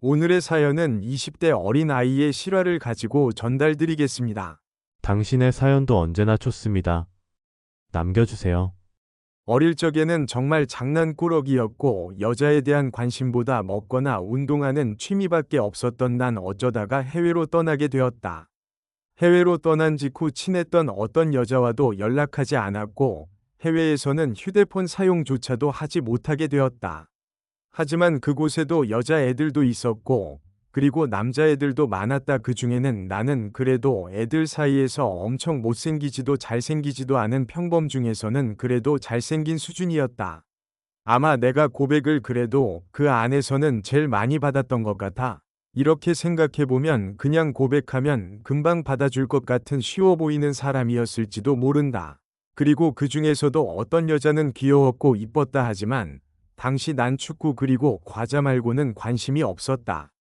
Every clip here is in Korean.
오늘의 사연은 20대 어린아이의 실화를 가지고 전달드리겠습니다. 당신의 사연도 언제나 좋습니다. 남겨주세요. 어릴 적에는 정말 장난꾸러기였고 여자에 대한 관심보다 먹거나 운동하는 취미밖에 없었던 난 어쩌다가 해외로 떠나게 되었다. 해외로 떠난 직후 친했던 어떤 여자와도 연락하지 않았고 해외에서는 휴대폰 사용조차도 하지 못하게 되었다. 하지만 그곳에도 여자애들도 있었고 그리고 남자애들도 많았다. 그 중에는 나는 그래도 애들 사이에서 엄청 못생기지도 잘생기지도 않은 평범 중에서는 그래도 잘생긴 수준이었다. 아마 내가 고백을 그래도 그 안에서는 제일 많이 받았던 것 같아. 이렇게 생각해보면 그냥 고백하면 금방 받아줄 것 같은 쉬워 보이는 사람이었을지도 모른다. 그리고 그 중에서도 어떤 여자는 귀여웠고 이뻤다 하지만 당시 난 축구 그리고 과자 말고는 관심이 없었다.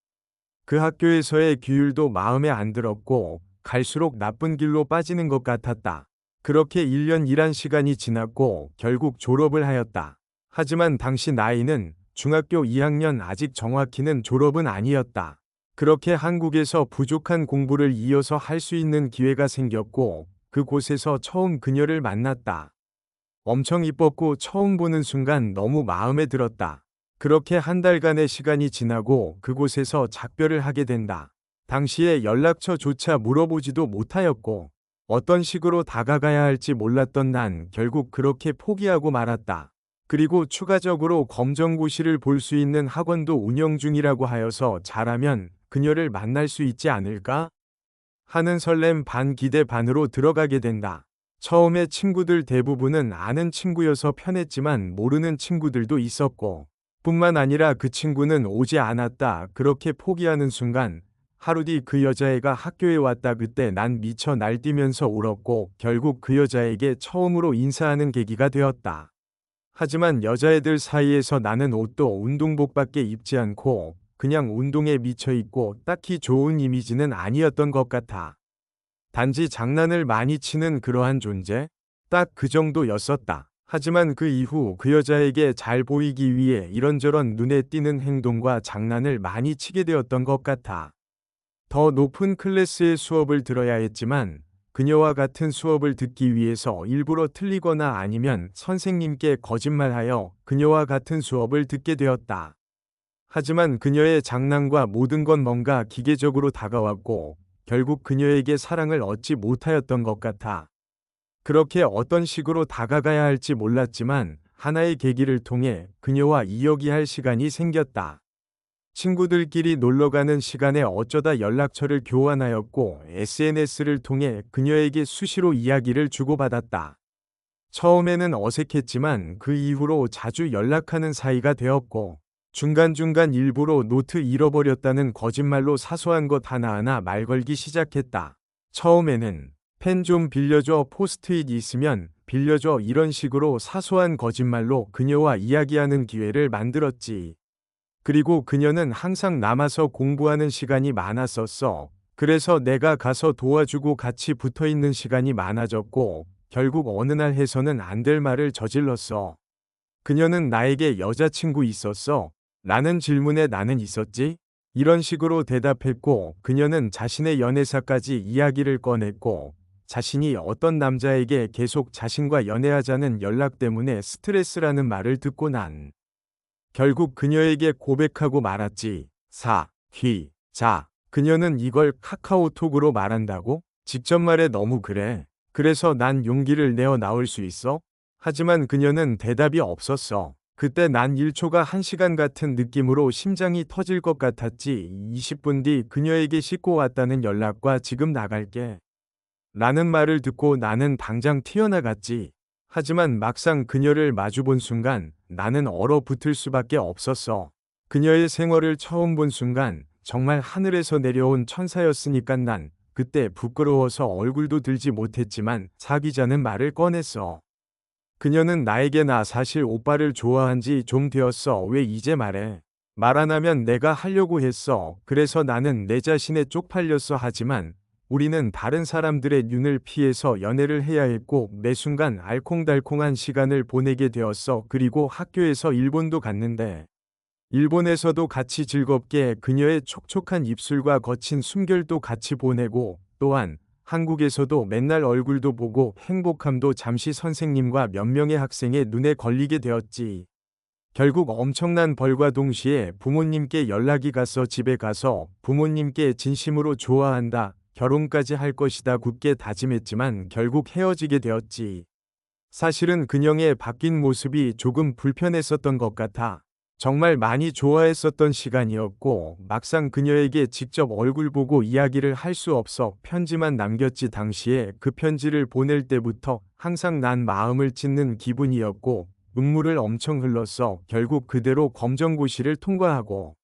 그 학교에서의 규율도 마음에 안 들었고 갈수록 나쁜 길로 빠지는 것 같았다. 그렇게 1년 일한 시간이 지났고 결국 졸업을 하였다. 하지만 당시 나이는 중학교 2학년 아직 정확히는 졸업은 아니었다. 그렇게 한국에서 부족한 공부를 이어서 할 수 있는 기회가 생겼고 그곳에서 처음 그녀를 만났다. 엄청 이뻤고 처음 보는 순간 너무 마음에 들었다. 그렇게 한 달간의 시간이 지나고 그곳에서 작별을 하게 된다. 당시에 연락처조차 물어보지도 못하였고 어떤 식으로 다가가야 할지 몰랐던 난 결국 그렇게 포기하고 말았다. 그리고 추가적으로 검정고시를 볼 수 있는 학원도 운영 중이라고 하여서 잘하면 그녀를 만날 수 있지 않을까? 하는 설렘 반 기대 반으로 들어가게 된다. 처음에 친구들 대부분은 아는 친구여서 편했지만 모르는 친구들도 있었고 뿐만 아니라 그 친구는 오지 않았다. 그렇게 포기하는 순간 하루 뒤 그 여자애가 학교에 왔다. 그때 난 미쳐 날뛰면서 울었고 결국 그 여자에게 처음으로 인사하는 계기가 되었다. 하지만 여자애들 사이에서 나는 옷도 운동복밖에 입지 않고 그냥 운동에 미쳐 있고 딱히 좋은 이미지는 아니었던 것 같아. 단지 장난을 많이 치는 그러한 존재? 딱 그 정도였었다. 하지만 그 이후 그 여자에게 잘 보이기 위해 이런저런 눈에 띄는 행동과 장난을 많이 치게 되었던 것 같아. 더 높은 클래스의 수업을 들어야 했지만 그녀와 같은 수업을 듣기 위해서 일부러 틀리거나 아니면 선생님께 거짓말하여 그녀와 같은 수업을 듣게 되었다. 하지만 그녀의 장난과 모든 건 뭔가 기계적으로 다가왔고 결국 그녀에게 사랑을 얻지 못하였던 것 같아. 그렇게 어떤 식으로 다가가야 할지 몰랐지만 하나의 계기를 통해 그녀와 이야기할 시간이 생겼다. 친구들끼리 놀러가는 시간에 어쩌다 연락처를 교환하였고 SNS를 통해 그녀에게 수시로 이야기를 주고받았다. 처음에는 어색했지만 그 이후로 자주 연락하는 사이가 되었고 중간중간 일부러 노트 잃어버렸다는 거짓말로 사소한 것 하나하나 말 걸기 시작했다. 처음에는 펜 좀 빌려줘, 포스트잇 있으면 빌려줘, 이런 식으로 사소한 거짓말로 그녀와 이야기하는 기회를 만들었지. 그리고 그녀는 항상 남아서 공부하는 시간이 많았었어. 그래서 내가 가서 도와주고 같이 붙어 있는 시간이 많아졌고 결국 어느 날 해서는 안 될 말을 저질렀어. 그녀는 나에게 여자친구 있었어? 라는 질문에 나는 있었지? 이런 식으로 대답했고 그녀는 자신의 연애사까지 이야기를 꺼냈고 자신이 어떤 남자에게 계속 자신과 연애하자는 연락 때문에 스트레스라는 말을 듣고 난 결국 그녀에게 고백하고 말았지. 자. 그녀는 이걸 카카오톡으로 말한다고? 직접 말해, 너무 그래. 그래서 난 용기를 내어 나올 수 있어? 하지만 그녀는 대답이 없었어. 그때 난 1초가 1시간 같은 느낌으로 심장이 터질 것 같았지. 20분 뒤 그녀에게 씻고 왔다는 연락과 지금 나갈게 라는 말을 듣고 나는 당장 튀어나갔지. 하지만 막상 그녀를 마주본 순간 나는 얼어붙을 수밖에 없었어. 그녀의 생얼을 처음 본 순간 정말 하늘에서 내려온 천사였으니까 난 그때 부끄러워서 얼굴도 들지 못했지만 사귀자는 말을 꺼냈어. 그녀는 나에게 나 사실 오빠를 좋아한 지 좀 되었어. 왜 이제 말해? 말 안 하면 내가 하려고 했어. 그래서 나는 내 자신에 쪽팔렸어. 하지만 우리는 다른 사람들의 눈을 피해서 연애를 해야 했고 매 순간 알콩달콩한 시간을 보내게 되었어. 그리고 학교에서 일본도 갔는데 일본에서도 같이 즐겁게 그녀의 촉촉한 입술과 거친 숨결도 같이 보내고 또한 한국에서도 맨날 얼굴도 보고 행복함도 잠시 선생님과 몇 명의 학생의 눈에 걸리게 되었지. 결국 엄청난 벌과 동시에 부모님께 연락이 가서 집에 가서 부모님께 진심으로 좋아한다, 결혼까지 할 것이다 굳게 다짐했지만 결국 헤어지게 되었지. 사실은 그녀의 바뀐 모습이 조금 불편했었던 것 같아. 정말 많이 좋아했었던 시간이었고 막상 그녀에게 직접 얼굴 보고 이야기를 할 수 없어 편지만 남겼지. 당시에 그 편지를 보낼 때부터 항상 난 마음을 찢는 기분이었고 눈물을 엄청 흘렀어. 결국 그대로 검정고시를 통과하고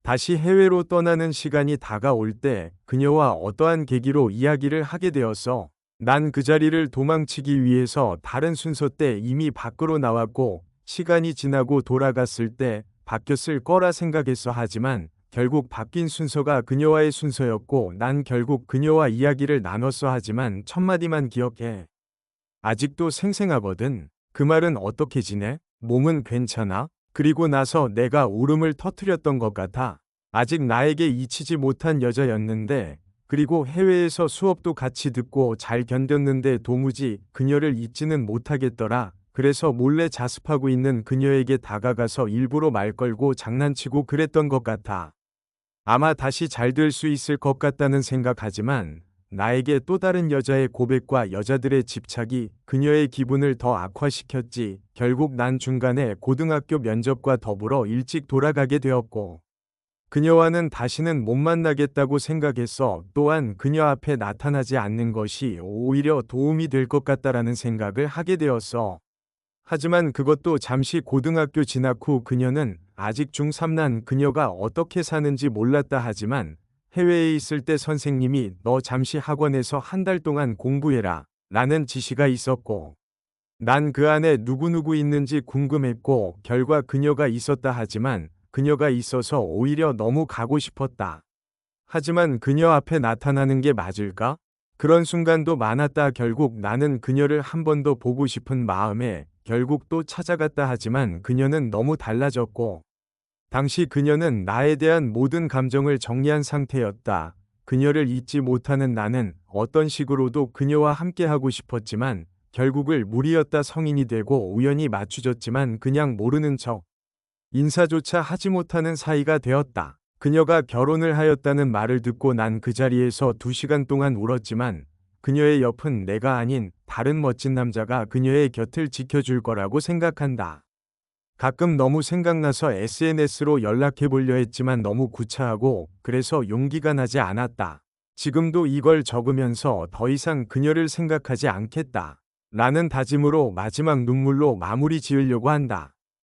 다시 해외로 떠나는 시간이 다가올 때 그녀와 어떠한 계기로 이야기를 하게 되었어. 난 그 자리를 도망치기 위해서 다른 순서 때 이미 밖으로 나왔고 시간이 지나고 돌아갔을 때 바뀌었을 거라 생각했어. 하지만 결국 바뀐 순서가 그녀와의 순서였고 난 결국 그녀와 이야기를 나눴어. 하지만 첫마디만 기억해. 아직도 생생하거든. 그 말은 어떻게 지내? 몸은 괜찮아? 그리고 나서 내가 울음을 터뜨렸던 것 같아. 아직 나에게 잊히지 못한 여자였는데 그리고 해외에서 수업도 같이 듣고 잘 견뎠는데 도무지 그녀를 잊지는 못하겠더라. 그래서 몰래 자습하고 있는 그녀에게 다가가서 일부러 말 걸고 장난치고 그랬던 것 같아. 아마 다시 잘 될 수 있을 것 같다는 생각하지만 나에게 또 다른 여자의 고백과 여자들의 집착이 그녀의 기분을 더 악화시켰지. 결국 난 중간에 고등학교 면접과 더불어 일찍 돌아가게 되었고 그녀와는 다시는 못 만나겠다고 생각했어. 또한 그녀 앞에 나타나지 않는 것이 오히려 도움이 될 것 같다라는 생각을 하게 되었어. 하지만 그것도 잠시. 고등학교 진학 후 그녀는 아직 중3. 난 그녀가 어떻게 사는지 몰랐다. 하지만 해외에 있을 때 선생님이 너 잠시 학원에서 한 달 동안 공부해라 라는 지시가 있었고 난 그 안에 누구누구 있는지 궁금했고 결과 그녀가 있었다. 하지만 그녀가 있어서 오히려 너무 가고 싶었다. 하지만 그녀 앞에 나타나는 게 맞을까? 그런 순간도 많았다. 결국 나는 그녀를 한 번 더 보고 싶은 마음에 결국 또 찾아갔다. 하지만 그녀는 너무 달라졌고 당시 그녀는 나에 대한 모든 감정을 정리한 상태였다. 그녀를 잊지 못하는 나는 어떤 식으로도 그녀와 함께하고 싶었지만 결국을 무리였다. 성인이 되고 우연히 맞추졌지만 그냥 모르는 척 인사조차 하지 못하는 사이가 되었다. 그녀가 결혼을 하였다는 말을 듣고 난 그 자리에서 2시간 동안 울었지만 그녀의 옆은 내가 아닌 다른 멋진 남자가 그녀의 곁을 지켜줄 거라고 생각한다. 가끔 너무 생각나서 SNS로 연락해 보려 했지만 너무 구차하고 그래서 용기가 나지 않았다. 지금도 이걸 적으면서 더 이상 그녀를 생각하지 않겠다. 라는 다짐으로 마지막 눈물로 마무리 지으려고 한다.